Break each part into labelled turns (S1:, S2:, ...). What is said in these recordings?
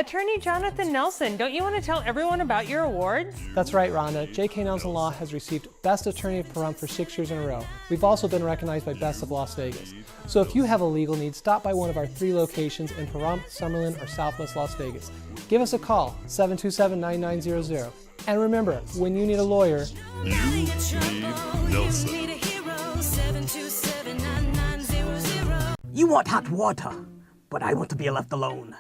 S1: Attorney Jonathan Nelson, don't you want to tell everyone about your awards?
S2: That's right, Rhonda. J.K. Nelson Law has received Best Attorney of Pahrump for 6 years in a row. We've also been recognized by Best of Las Vegas. So if you have a legal need, stop by one of our 3 locations in Pahrump, Summerlin, or Southwest Las Vegas. Give us a call, 727-9900. And remember, when you need a lawyer,
S3: you need Nelson.
S4: You want hot water, but I want to be left alone.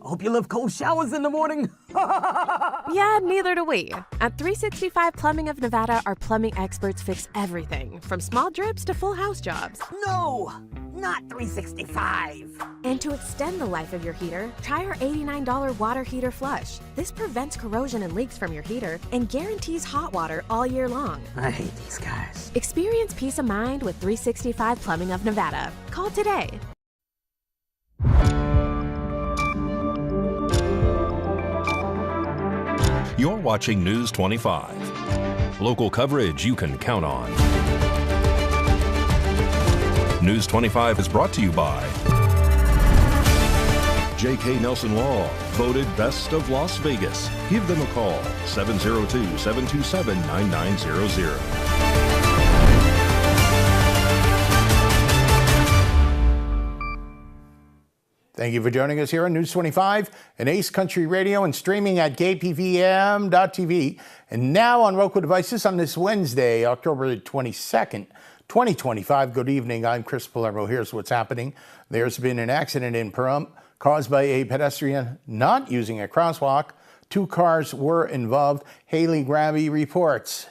S4: I hope you love cold showers in the morning.
S5: Yeah, neither do we. At 365 Plumbing of Nevada, our plumbing experts fix everything, from small drips to full house jobs.
S4: No, not 365.
S5: And to extend the life of your heater, try our $89 water heater flush. This prevents corrosion and leaks from your heater and guarantees hot water all year long.
S4: I hate these guys.
S5: Experience peace of mind with 365 Plumbing of Nevada. Call today.
S3: You're watching News 25. Local coverage you can count on. News 25 is brought to you by J.K. Nelson Law, voted Best of Las Vegas. Give them a call, 702-727-9900.
S6: Thank you for joining us here on News 25 and Ace Country Radio and streaming at KPVM.TV and now on Roku devices on this Wednesday, October 22nd, 2025. Good evening. I'm Chris Palermo. Here's what's happening. There's been an accident in Pahrump caused by a pedestrian not using a crosswalk. 2 cars were involved. Haley Grabby reports.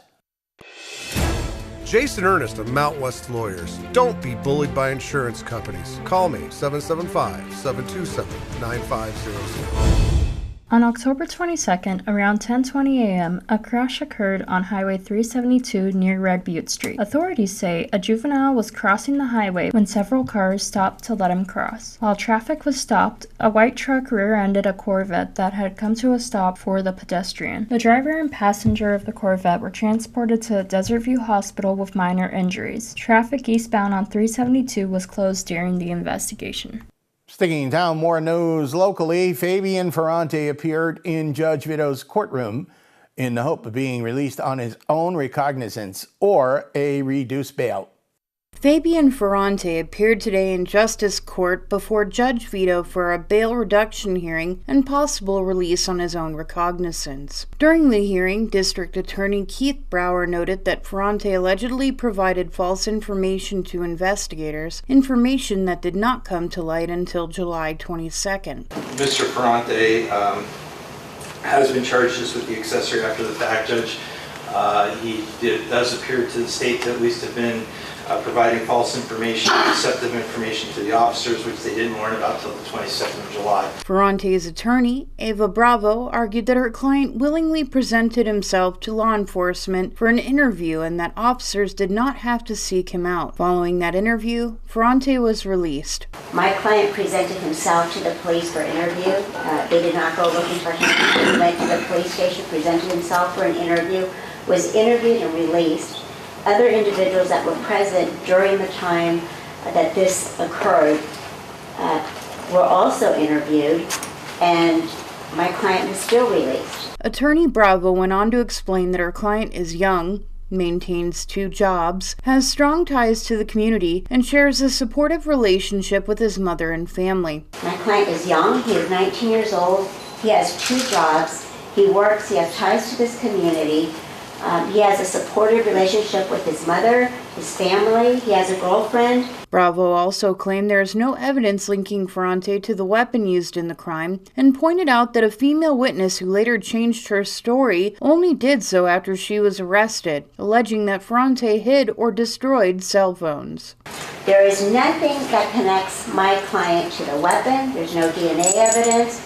S7: Jason Ernest of Mount West Lawyers. Don't be bullied by insurance companies. Call me, 775-727-9500.
S8: On October 22nd, around 10:20 a.m., a crash occurred on Highway 372 near Red Butte Street. Authorities say a juvenile was crossing the highway when several cars stopped to let him cross. While traffic was stopped, a white truck rear-ended a Corvette that had come to a stop for the pedestrian. The driver and passenger of the Corvette were transported to Desert View Hospital with minor injuries. Traffic eastbound on 372 was closed during the investigation.
S6: Sticking in town, more news locally. Fabian Ferrante appeared in Judge Vito's courtroom in the hope of being released on his own recognizance or a reduced bail.
S9: Fabian Ferrante appeared today in Justice Court before Judge Vito for a bail reduction hearing and possible release on his own recognizance. During the hearing, District Attorney Keith Brower noted that Ferrante allegedly provided false information to investigators, information that did not come to light until July 22nd.
S10: Mr. Ferrante has been charged just with the accessory after the fact, Judge. He does appear to the state to at least have been providing false information, deceptive information to the officers, which they didn't learn about until the 22nd of July.
S9: Ferrante's attorney, Ava Bravo, argued that her client willingly presented himself to law enforcement for an interview and that officers did not have to seek him out. Following that interview, Ferrante was released.
S11: My client presented himself to the police for an interview. They did not go looking for him. He went to the police station, presented himself for an interview, was interviewed and released. Other individuals that were present during the time that this occurred were also interviewed, and my client was still released.
S9: Attorney Bravo went on to explain that her client is young, maintains 2 jobs, has strong ties to the community, and shares a supportive relationship with his mother and family.
S11: My client is young. He is 19 years old. He has 2 jobs. He works. He has ties to this community. He has a supportive relationship with his mother, his family. He has a girlfriend.
S9: Bravo also claimed there is no evidence linking Ferrante to the weapon used in the crime and pointed out that a female witness who later changed her story only did so after she was arrested, alleging that Ferrante hid or destroyed cell phones.
S11: There is nothing that connects my client to the weapon. There's no DNA evidence.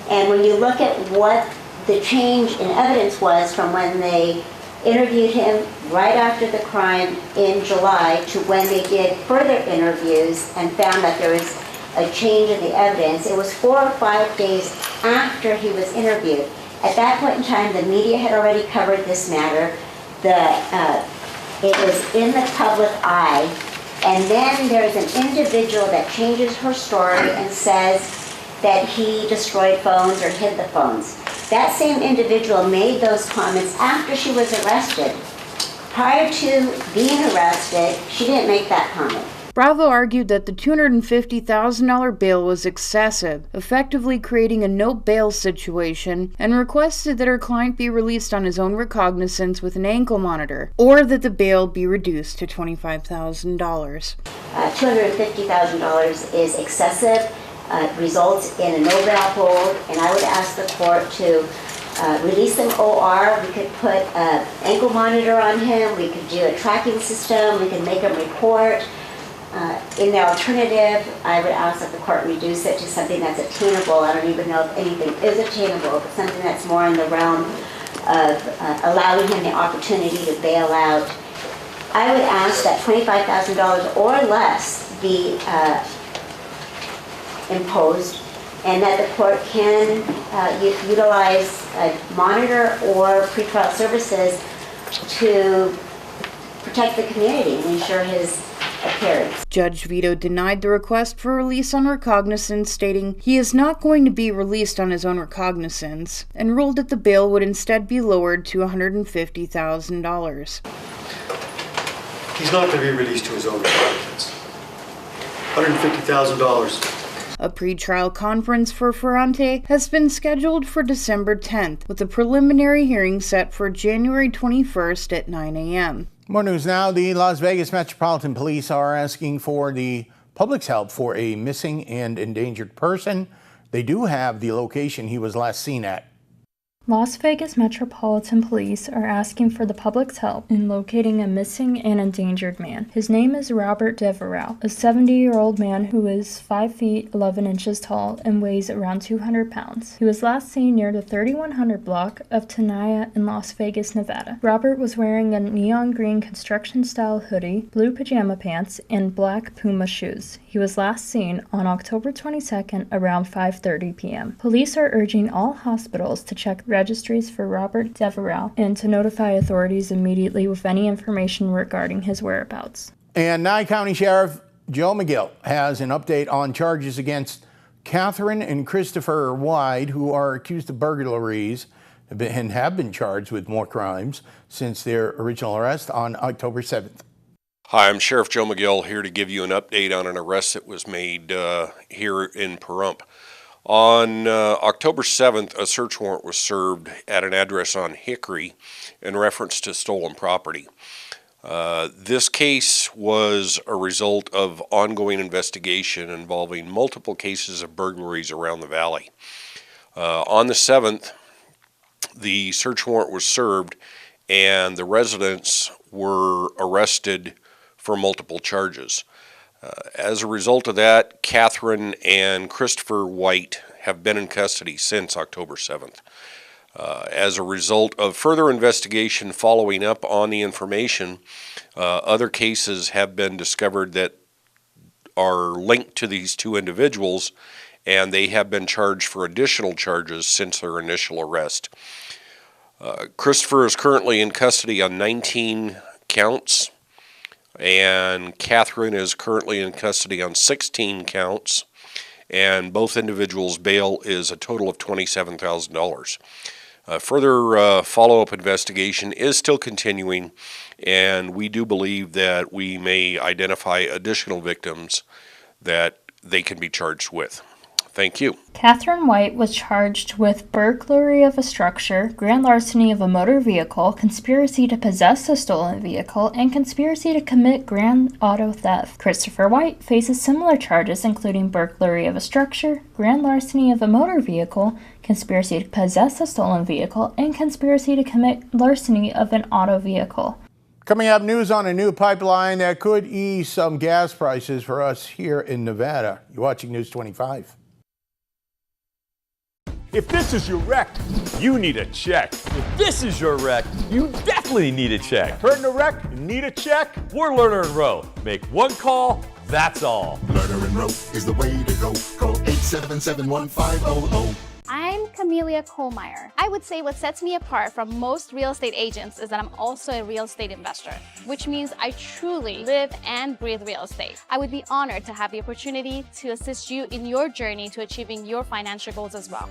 S11: And when you look at what the change in evidence was from when they interviewed him right after the crime in July to when they did further interviews and found that there was a change in the evidence, it was 4 or 5 days after he was interviewed. At that point in time, the media had already covered this matter. It was in the public eye, and then there's an individual that changes her story and says that he destroyed phones or hid the phones. That same individual made those comments after she was arrested. Prior to being arrested, she didn't make that comment.
S9: Bravo argued that the $250,000 bail was excessive, effectively creating a no bail situation, and requested that her client be released on his own recognizance with an ankle monitor, or that the bail be reduced to $25,000.
S11: $250,000 is excessive, results in a no bail hold, and I would ask the court to release them OR. We could put an ankle monitor on him, we could do a tracking system, we could make him report. In the alternative, I would ask that the court reduce it to something that's attainable. I don't even know if anything is attainable, but something that's more in the realm of allowing him the opportunity to bail out. I would ask that $25,000 or less be imposed, and that the court can utilize a monitor or pretrial services to protect the community and ensure his appearance.
S9: Judge Vito denied the request for release on recognizance, stating he is not going to be released on his own recognizance, and ruled that the bail would instead be lowered to $150,000.
S12: He's not going to be released to his own recognizance. $150,000.
S9: A pretrial conference for Ferrante has been scheduled for December 10th, with a preliminary hearing set for January 21st at 9 a.m.
S6: More news now. The Las Vegas Metropolitan Police are asking for the public's help for a missing and endangered person. They do have the location he was last seen at.
S8: Las Vegas Metropolitan Police are asking for the public's help in locating a missing and endangered man. His name is Robert Devereux, a 70-year-old man who is 5 feet 11 inches tall and weighs around 200 pounds. He was last seen near the 3100 block of Tenaya in Las Vegas, Nevada. Robert was wearing a neon green construction-style hoodie, blue pajama pants, and black Puma shoes. He was last seen on October 22nd around 5:30 p.m. Police are urging all hospitals to check registries for Robert Devereux and to notify authorities immediately with any information regarding his whereabouts.
S6: And Nye County Sheriff Joe McGill has an update on charges against Catherine and Christopher White, who are accused of burglaries and have been charged with more crimes since their original arrest on October 7th.
S13: Hi, I'm Sheriff Joe McGill here to give you an update on an arrest that was made here in Pahrump. On October 7th, a search warrant was served at an address on Hickory in reference to stolen property. This case was a result of ongoing investigation involving multiple cases of burglaries around the valley. On the 7th, the search warrant was served and the residents were arrested for multiple charges. As a result of that, Catherine and Christopher White have been in custody since October 7th. As a result of further investigation following up on the information, other cases have been discovered that are linked to these two individuals, and they have been charged for additional charges since their initial arrest. Christopher is currently in custody on 19 counts, and Catherine is currently in custody on 16 counts, and both individuals' bail is a total of $27,000. Further follow-up investigation is still continuing, and we do believe that we may identify additional victims that they can be charged with. Thank you.
S8: Catherine White was charged with burglary of a structure, grand larceny of a motor vehicle, conspiracy to possess a stolen vehicle, and conspiracy to commit grand auto theft. Christopher White faces similar charges including burglary of a structure, grand larceny of a motor vehicle, conspiracy to possess a stolen vehicle, and conspiracy to commit larceny of an auto vehicle.
S6: Coming up, news on a new pipeline that could ease some gas prices for us here in Nevada. You're watching News 25.
S14: If this is your wreck, you need a check. If this is your wreck, you definitely need a check.
S15: Heard in a wreck, you need a check?
S14: We're Lerner & Rowe. Make one call, that's all.
S16: Lerner & Rowe is the way to go. Call 877-1500. I'm Camelia Kohlmeyer. I would say what sets me apart from most real estate agents is that I'm also a real estate investor, which means I truly live and breathe real estate. I would be honored to have the opportunity to assist you in your journey to achieving your financial goals as well.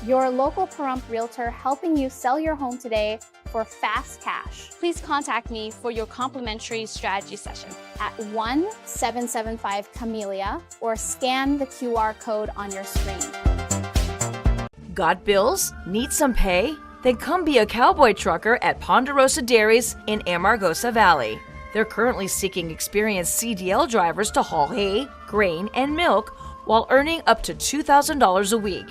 S16: Your local Pahrump realtor helping you sell your home today for fast cash. Please contact me for your complimentary strategy session at 1-775-CAMELIA or scan the QR code on your screen.
S17: Got bills? Need some pay? Then come be a cowboy trucker at Ponderosa Dairies in Amargosa Valley. They're currently seeking experienced CDL drivers to haul hay, grain, and milk while earning up to $2,000 a week.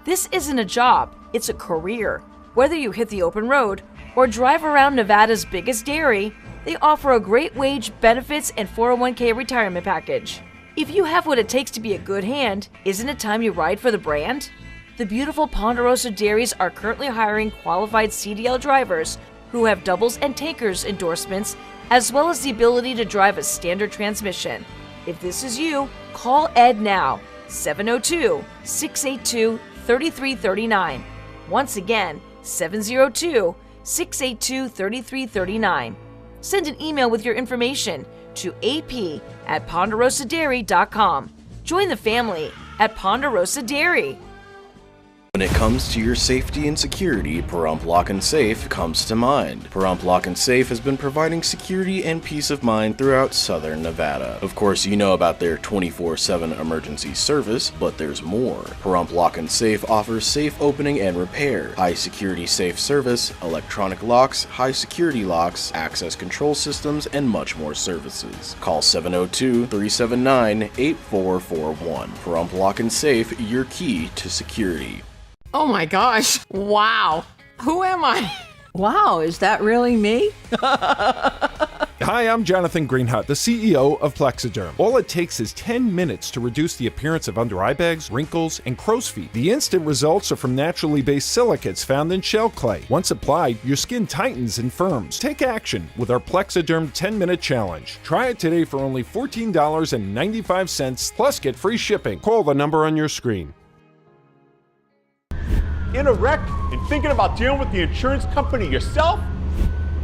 S17: This isn't a job, it's a career. Whether you hit the open road or drive around Nevada's biggest dairy, they offer a great wage, benefits, and 401k retirement package. If you have what it takes to be a good hand, isn't it time you ride for the brand? The beautiful Ponderosa Dairies are currently hiring qualified CDL drivers who have doubles and tankers endorsements, as well as the ability to drive a standard transmission. If this is you, call Ed now, 702-682-3339. Once again, 702-682-3339. Send an email with your information to ap@ponderosadairy.com. Join the family at Ponderosa Dairy.
S18: When it comes to your safety and security, Pahrump Lock and Safe comes to mind. Pahrump Lock and Safe has been providing security and peace of mind throughout southern Nevada. Of course, you know about their 24/7 emergency service, but there's more. Pahrump Lock and Safe offers safe opening and repair, high security safe service, electronic locks, high security locks, access control systems, and much more services. Call 702-379-8441. Pahrump Lock and Safe, your key to security.
S19: Oh my gosh. Wow. Who am I? Wow, is that really me?
S15: Hi, I'm Jonathan Greenhut, the CEO of Plexiderm. All it takes is 10 minutes to reduce the appearance of under eye bags, wrinkles, and crow's feet. The instant results are from naturally based silicates found in shell clay. Once applied, your skin tightens and firms. Take action with our Plexiderm 10-minute challenge. Try it today for only $14.95, plus get free shipping. Call the number on your screen.
S14: In a wreck and thinking about dealing with the insurance company yourself?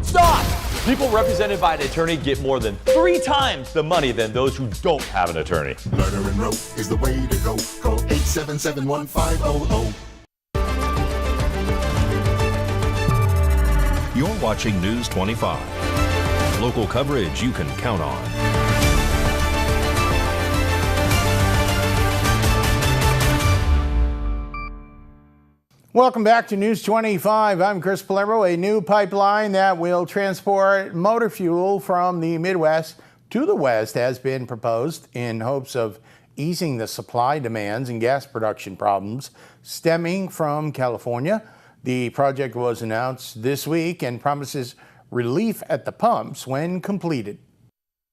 S14: Stop! People represented by an attorney get more than 3 times the money than those who don't have an attorney.
S20: Murder and rope is the way to go. Call 877-1500.
S3: You're watching News 25. Local coverage you can count on.
S6: Welcome back to News 25. I'm Chris Palermo. A new pipeline that will transport motor fuel from the Midwest to the West has been proposed in hopes of easing the supply demands and gas production problems stemming from California. The project was announced this week and promises relief at the pumps when completed.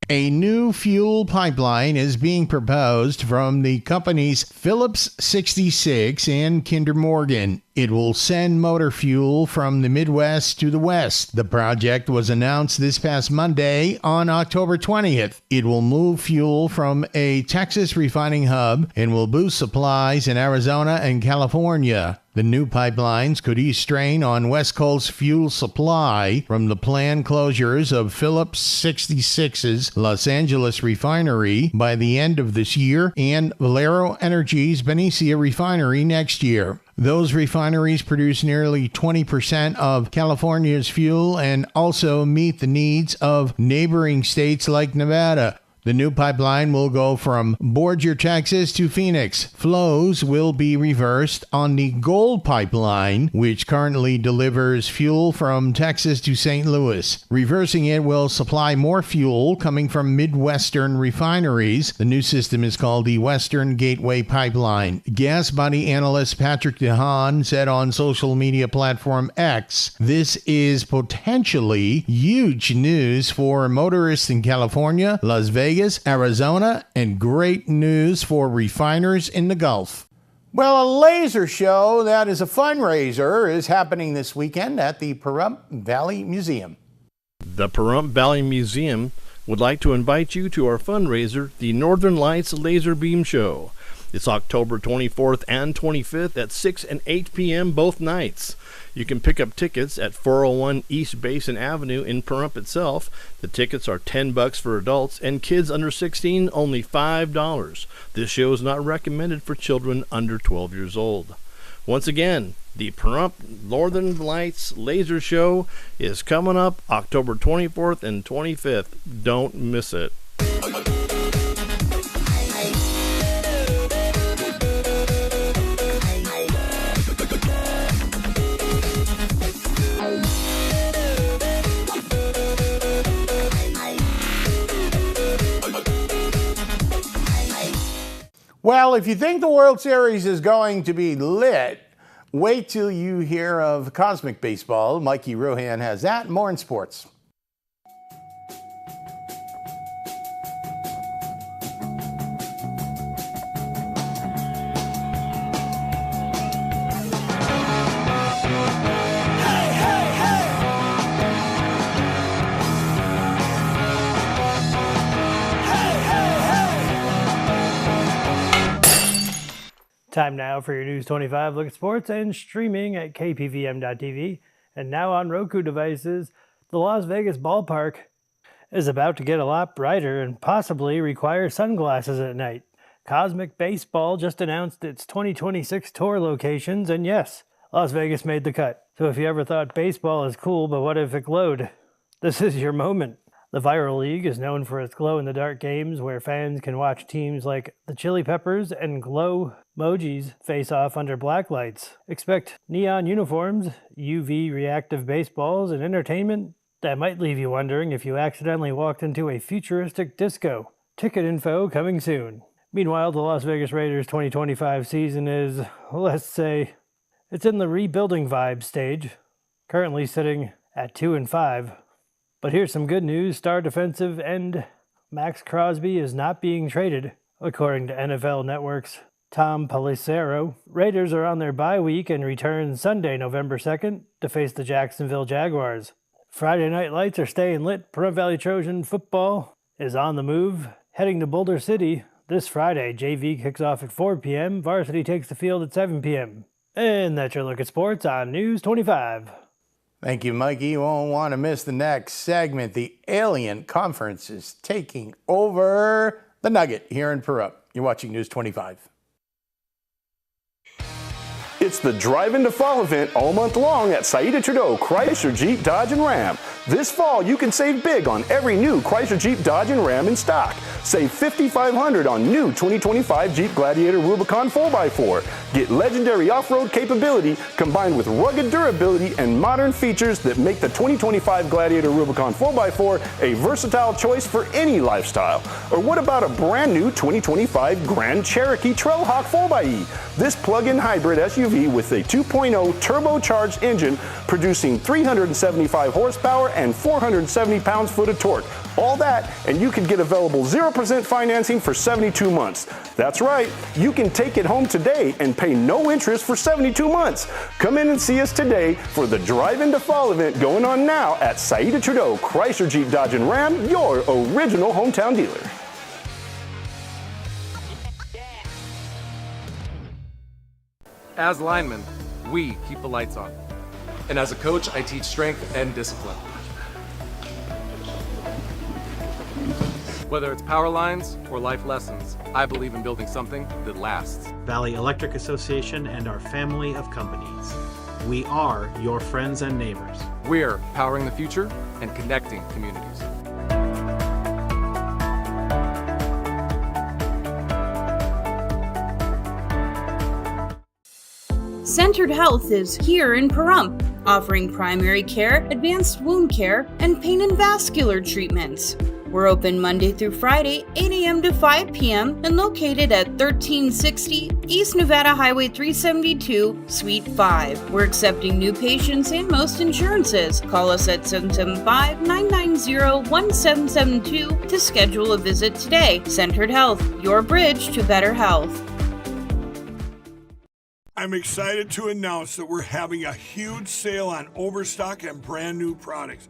S6: A new fuel pipeline is being proposed from the companies Phillips 66 and Kinder Morgan. It will send motor fuel from the Midwest to the West. The project was announced this past Monday on October 20th. It will move fuel from a Texas refining hub and will boost supplies in Arizona and California. The new pipelines could ease strain on West Coast fuel supply from the planned closures of Phillips 66's Los Angeles refinery by the end of this year and Valero Energy's Benicia refinery next year. Those refineries produce nearly 20% of California's fuel and also meet the needs of neighboring states like Nevada. The new pipeline will go from Borger, Texas to Phoenix. Flows will be reversed on the Gold Pipeline, which currently delivers fuel from Texas to St. Louis. Reversing it will supply more fuel coming from Midwestern refineries. The new system is called the Western Gateway Pipeline. Gas body analyst Patrick DeHaan said on social media platform X, "This is potentially huge news for motorists in California, Las Vegas, Arizona, and great news for refiners in the Gulf." Well, a laser show that is a fundraiser is happening this weekend at the Pahrump Valley Museum.
S21: The Pahrump Valley Museum would like to invite you to our fundraiser, the Northern Lights Laser Beam Show. It's October 24th and 25th at 6 and 8 p.m. both nights. You can pick up tickets at 401 East Basin Avenue in Pahrump itself. The tickets are $10 for adults, and kids under 16 only $5. This show is not recommended for children under 12 years old. Once again, the Pahrump Northern Lights Laser Show is coming up October 24th and 25th. Don't miss it.
S6: Well, if you think the World Series is going to be lit, wait till you hear of Cosmic Baseball. Mikey Rohan has that. More in sports.
S1: Time now for your News 25 look at sports and streaming at KPVM.TV. And now on Roku devices, the Las Vegas ballpark is about to get a lot brighter and possibly require sunglasses at night. Cosmic Baseball just announced its 2026 tour locations, and yes, Las Vegas made the cut. So if you ever thought baseball is cool, but what if it glowed? This is your moment. The Viral League is known for its glow-in-the-dark games where fans can watch teams like the Chili Peppers and Glow-Mojis face off under black lights. Expect neon uniforms, UV reactive baseballs, and entertainment that might leave you wondering if you accidentally walked into a futuristic disco. Ticket info coming soon. Meanwhile, the Las Vegas Raiders 2025 season is, let's say, it's in the rebuilding vibe stage, currently sitting at 2-5. But here's some good news. Star defensive end Max Crosby is not being traded, according to NFL Network's Tom Pelissero. Raiders are on their bye week and return Sunday, November 2nd, to face the Jacksonville Jaguars. Friday night lights are staying lit. Pahrump Valley Trojan football is on the move, heading to Boulder City this Friday. JV kicks off at 4 p.m. Varsity takes the field at 7 p.m. And that's your look at sports on News 25.
S6: Thank you, Mikey. You won't want to miss the next segment. The Alien Conference is taking over the Nugget here in Pahrump. You're watching News 25.
S22: It's the Drive Into Fall event all month long at Saida Trudeau Chrysler Jeep Dodge and Ram. This fall, you can save big on every new Chrysler Jeep Dodge and Ram in stock. Save $5,500 on new 2025 Jeep Gladiator Rubicon 4x4. Get legendary off-road capability combined with rugged durability and modern features that make the 2025 Gladiator Rubicon 4x4 a versatile choice for any lifestyle. Or what about a brand new 2025 Grand Cherokee Trailhawk 4xe? This plug-in hybrid SUV with a 2.0 turbocharged engine producing 375 horsepower and 470 pounds-foot of torque. All that, and you can get available 0% financing for 72 months. That's right, you can take it home today and pay no interest for 72 months. Come in and see us today for the Drive Into Fall event going on now at Saida Trudeau Chrysler Jeep Dodge and Ram, your original hometown dealer.
S23: As linemen, we keep the lights on. And as a coach, I teach strength and discipline. Whether it's power lines or life lessons, I believe in building something that lasts.
S24: Valley Electric Association and our family of companies. We are your friends and neighbors.
S23: We're powering the future and connecting communities.
S9: Centered Health is here in Pahrump, offering primary care, advanced wound care, and pain and vascular treatments. We're open Monday through Friday, 8 a.m. to 5 p.m. and located at 1360 East Nevada Highway 372, Suite 5. We're accepting new patients and most insurances. Call us at 775-990-1772 to schedule a visit today. Centered Health, your bridge to better health.
S25: I'm excited to announce that we're having a huge sale on overstock and brand new products.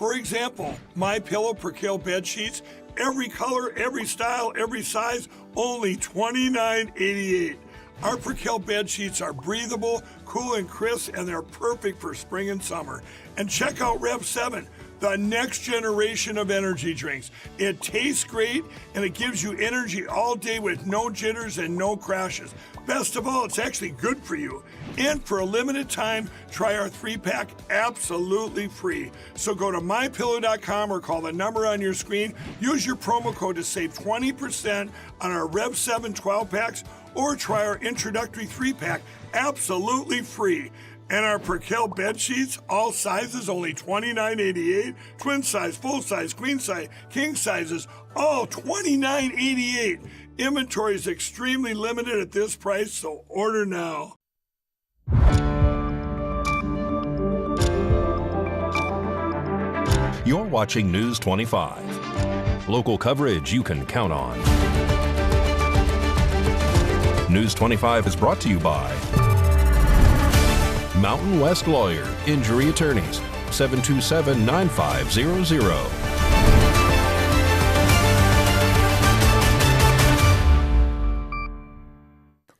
S25: For example, My Pillow Percale bed sheets, every color, every style, every size, only $29.88. Our Perkel bed sheets are breathable, cool and crisp, and they're perfect for spring and summer. And check out Rev 7, the next generation of energy drinks. It tastes great, and it gives you energy all day with no jitters and no crashes. Best of all, it's actually good for you. And for a limited time, try our 3-pack absolutely free. So go to mypillow.com or call the number on your screen. Use your promo code to save 20% on our Rev 7 12-packs, or try our introductory 3-pack absolutely free. And our Perkel bed sheets, all sizes, only $29.88. Twin size, full size, queen size, king sizes, all $29.88. Inventory is extremely limited at this price, so order now.
S3: You're watching News 25. Local coverage you can count on. News 25 is brought to you by Mountain West Lawyer, Injury Attorneys, 727-9500.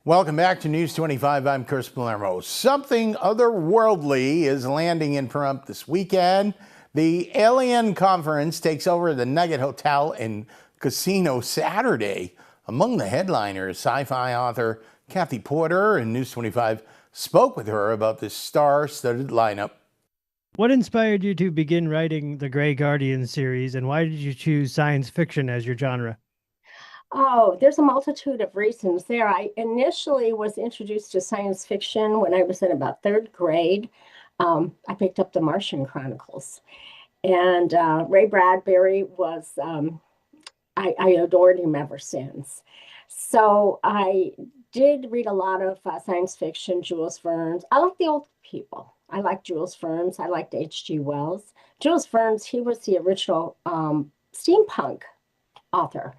S6: Welcome back to News 25. I'm Chris Palermo. Something otherworldly is landing in Pahrump this weekend. The Alien Conference takes over the Nugget Hotel and Casino Saturday. Among the headliners, sci-fi author Kathy Porter, and News 25 spoke with her about this star-studded lineup.
S1: What inspired you to begin writing the Grey Guardian series, and why did you choose science fiction as your genre?
S2: Oh, there's a multitude of reasons there. I initially was introduced to science fiction when I was in about 3rd grade. I picked up the Martian Chronicles. And Ray Bradbury was, I adored him ever since. So I did read a lot of science fiction, Jules Verne's. I like the old people. I like Jules Verne's. I liked H.G. Wells. Jules Verne's, he was the original steampunk author.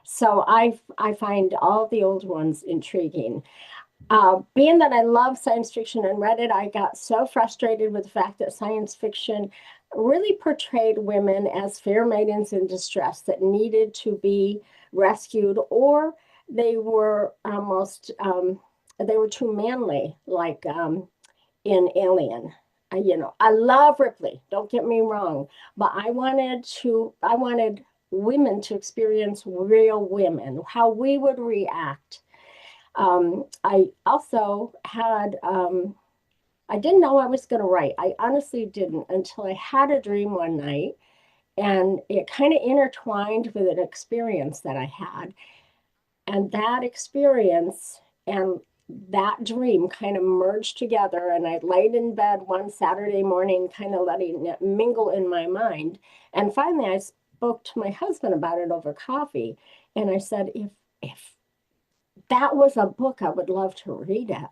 S2: So I find all the old ones intriguing. Being that I love science fiction and read it, I got so frustrated with the fact that science fiction really portrayed women as fair maidens in distress that needed to be rescued, or they were almost, they were too manly, like in Alien. I love Ripley, don't get me wrong, but I wanted women to experience real women, how we would react. I also had, I didn't know I was going to write. I honestly didn't until I had a dream one night, and it kind of intertwined with an experience that I had. And that experience and that dream kind of merged together, and I laid in bed one Saturday morning, kind of letting it mingle in my mind. And finally, I spoke to my husband about it over coffee, and I said, if that was a book, I would love to read it.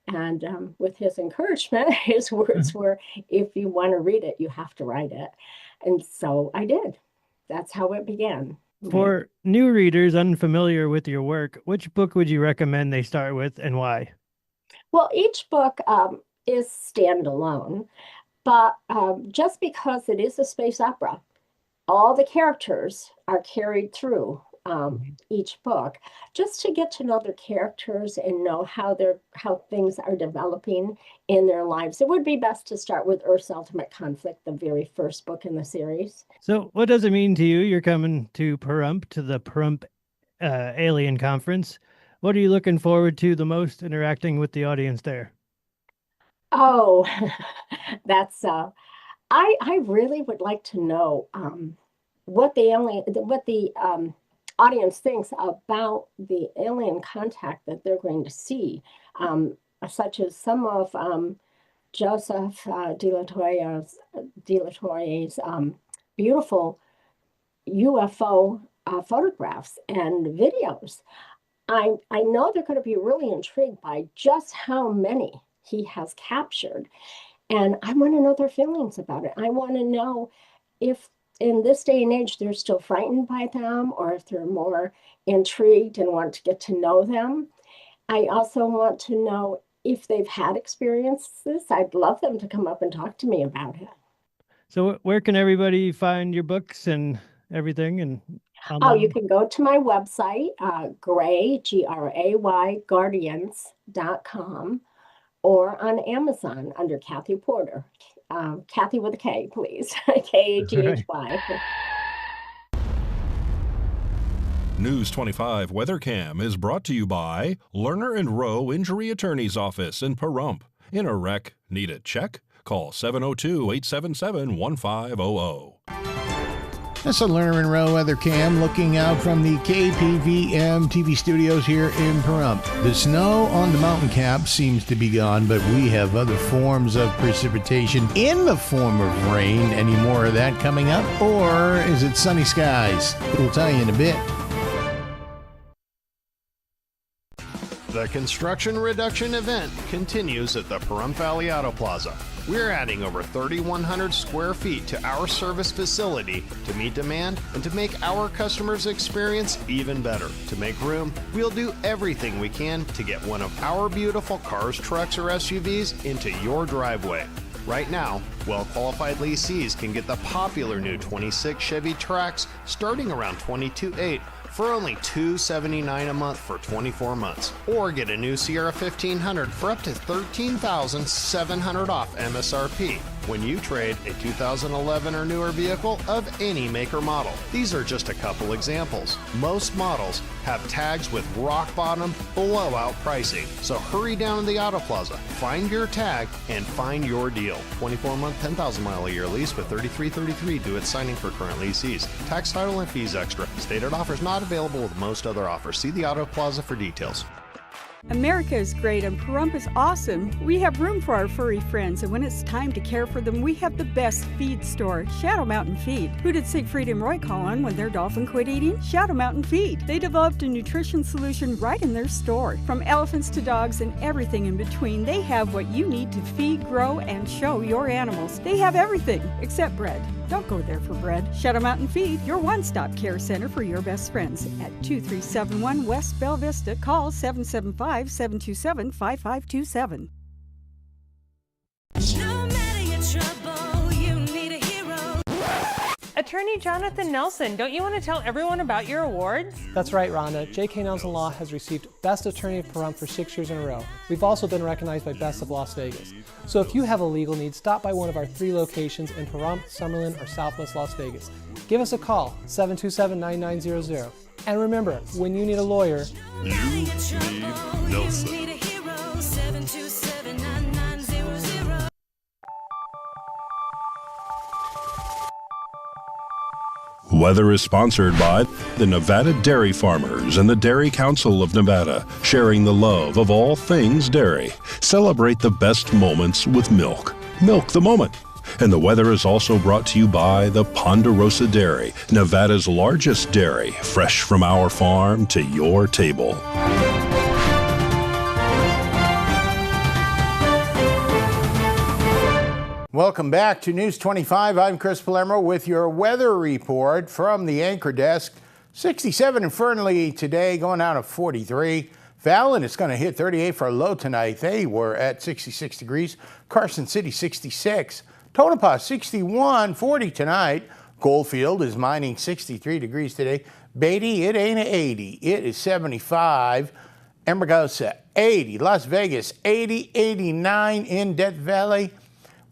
S2: And with his encouragement, his words were, if you want to read it, you have to write it. And so I did. That's how it began.
S1: For new readers unfamiliar with your work, which book would you recommend they start with, and why?
S2: Well, each book is standalone, but just because it is a space opera, all the characters are carried through each book, just to get to know their characters and know how things are developing in their lives. It would be best to start with Earth's Ultimate Conflict, the very first book in the series.
S1: So what does it mean to you? You're coming to Pahrump, to the Pahrump Alien Conference. What are you looking forward to the most interacting with the audience there?
S2: Oh, that's I really would like to know what the audience thinks about the alien contact that they're going to see, such as some of Joseph de la Torre's beautiful UFO photographs and videos. I know they're going to be really intrigued by just how many he has captured, and I want to know their feelings about it. I want to know if in this day and age, they're still frightened by them, or if they're more intrigued and want to get to know them. I also want to know if they've had experiences. I'd love them to come up and talk to me about it.
S1: So where can everybody find your books and everything? And
S2: Oh, you can go to my website, Gray, Gray, Guardians.com, or on Amazon under Kathy Porter. Kathy with a K, please. Kathy.
S3: News 25 WeatherCam is brought to you by Lerner and Rowe Injury Attorney's Office in Pahrump. In a wreck, need a check? Call 702-877-1500.
S6: That's a Lerner and Rowe Weather Cam looking out from the KPVM-TV studios here in Pahrump. The snow on the mountain cap seems to be gone, but we have other forms of precipitation in the form of rain. Any more of that coming up, or is it sunny skies? We'll tell you in a bit.
S21: The construction reduction event continues at the Pahrump Valley Auto Plaza. We're adding over 3,100 square feet to our service facility to meet demand and to make our customers' experience even better. To make room, we'll do everything we can to get one of our beautiful cars, trucks, or SUVs into your driveway. Right now, well-qualified lessees can get the popular new 26 Chevy Trax starting around $22,800 for only $279 a month for 24 months. Or get a new Sierra 1500 for up to $13,700 off MSRP when you trade a 2011 or newer vehicle of any make or model. These are just a couple examples. Most models have tags with rock bottom, blowout pricing. So hurry down to the Auto Plaza, find your tag, and find your deal. 24-month, 10,000-mile-a-year lease with $33.33 due at signing for current lessees. Tax, title, and fees extra. Stated offers not available with most other offers. See the Auto Plaza for details.
S4: America is great and Pahrump is awesome. We have room for our furry friends, and when it's time to care for them, we have the best feed store, Shadow Mountain Feed. Who did Siegfried and Roy call on when their dolphin quit eating? Shadow Mountain Feed. They developed a nutrition solution right in their store. From elephants to dogs and everything in between, they have what you need to feed, grow, and show your animals. They have everything except bread. Don't go there for bread. Shadow Mountain Feed, your one-stop care center for your best friends. At 2371 West Bell Vista, call 775-727-5527.
S5: No matter your trouble, you need a hero.
S7: Attorney Jonathan Nelson, don't you want to tell everyone about your awards?
S10: That's right, Rhonda. J.K. Nelson Law has received Best Attorney of Pahrump for 6 years in a row. We've also been recognized by Best of Las Vegas. So if you have a legal need, stop by one of our 3 locations in Pahrump, Summerlin, or Southwest Las Vegas. Give us a call, 727-9900. And remember, when you need a lawyer,
S5: you need Nelson.
S3: Weather is sponsored by the Nevada Dairy Farmers and the Dairy Council of Nevada, sharing the love of all things dairy. Celebrate the best moments with milk. Milk the moment. And the weather is also brought to you by the Ponderosa Dairy, Nevada's largest dairy, fresh from our farm to your table.
S6: Welcome back to News 25. I'm Chris Palermo with your weather report from the anchor desk. 67 in Fernley today, going down to 43. Fallon is going to hit 38 for a low tonight. They were at 66 degrees. Carson City 66. Tonopah 61, 40 tonight. Goldfield is mining 63 degrees today. Beatty, it ain't 80. It is 75. Amargosa 80. Las Vegas 80, 89 in Death Valley.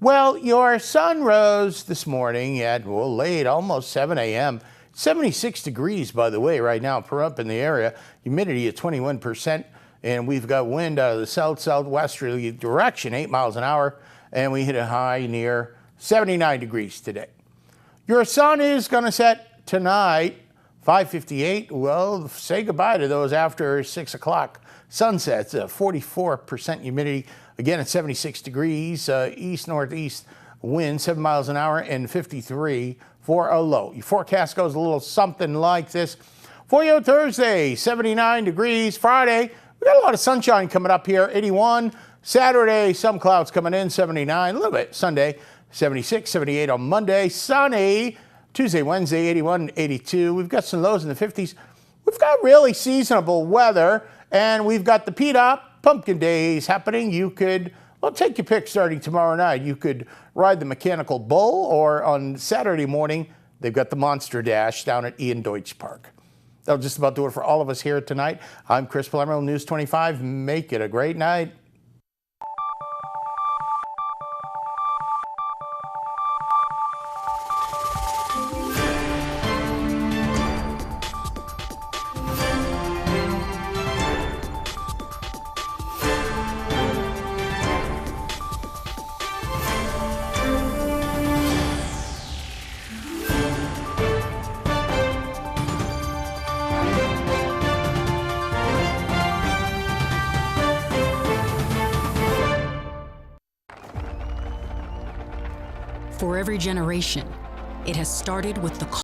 S6: Well, your sun rose this morning at, well, late, almost 7 a.m. 76 degrees, by the way, right now, Pahrump in the area. Humidity at 21%, and we've got wind out of the south-southwesterly direction, 8 miles an hour, and we hit a high near 79 degrees today. Your sun is going to set tonight, 5:58. Well, say goodbye to those after 6 o'clock sunsets, 44% humidity. Again, at 76 degrees, east-northeast wind, 7 miles an hour, and 53 for a low. Your forecast goes a little something like this. For you Thursday, 79 degrees. Friday, we got a lot of sunshine coming up here, 81. Saturday, some clouds coming in, 79. A little bit. Sunday, 76, 78 on Monday. Sunny. Tuesday, Wednesday, 81, 82. We've got some lows in the 50s. We've got really seasonable weather, and we've got the P-Top Pumpkin Days happening. You could, well, take your pick starting tomorrow night. You could ride the Mechanical Bull, or on Saturday morning, they've got the Monster Dash down at Ian Deutsch Park. That'll just about do it for all of us here tonight. I'm Chris Palermo, News 25. Make it a great night.
S8: For every generation, it has started with the